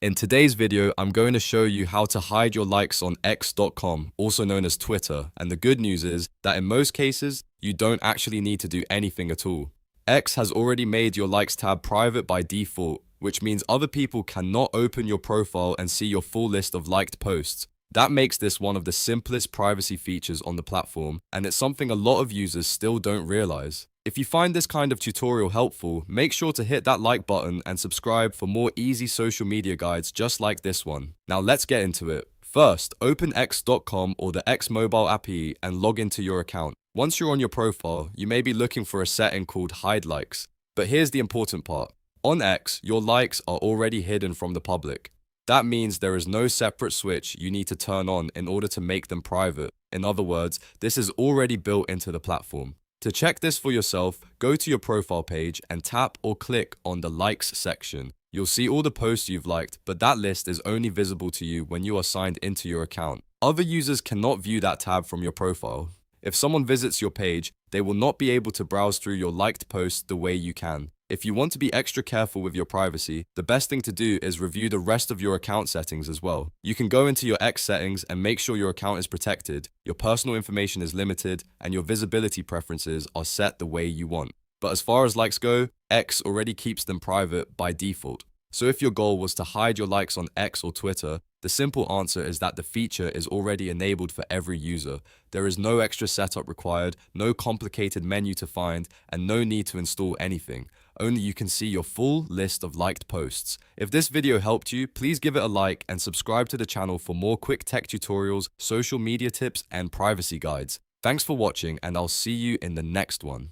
In today's video, I'm going to show you how to hide your likes on x.com, also known as Twitter, and the good news is that in most cases, you don't actually need to do anything at all. X has already made your likes tab private by default, which means other people cannot open your profile and see your full list of liked posts. That makes this one of the simplest privacy features on the platform, and it's something a lot of users still don't realize. If you find this kind of tutorial helpful, make sure to hit that like button and subscribe for more easy social media guides just like this one. Now let's get into it. First, open x.com or the X mobile app and log into your account. Once you're on your profile, you may be looking for a setting called Hide Likes. But here's the important part. On X, your likes are already hidden from the public. That means there is no separate switch you need to turn on in order to make them private. In other words, this is already built into the platform. To check this for yourself, go to your profile page and tap or click on the Likes section. You'll see all the posts you've liked, but that list is only visible to you when you are signed into your account. Other users cannot view that tab from your profile. If someone visits your page, they will not be able to browse through your liked posts the way you can. If you want to be extra careful with your privacy, the best thing to do is review the rest of your account settings as well. You can go into your X settings and make sure your account is protected, your personal information is limited, and your visibility preferences are set the way you want. But as far as likes go, X already keeps them private by default. So if your goal was to hide your likes on X or Twitter, the simple answer is that the feature is already enabled for every user. There is no extra setup required, no complicated menu to find, and no need to install anything. Only you can see your full list of liked posts. If this video helped you, please give it a like and subscribe to the channel for more quick tech tutorials, social media tips, and privacy guides. Thanks for watching, and I'll see you in the next one.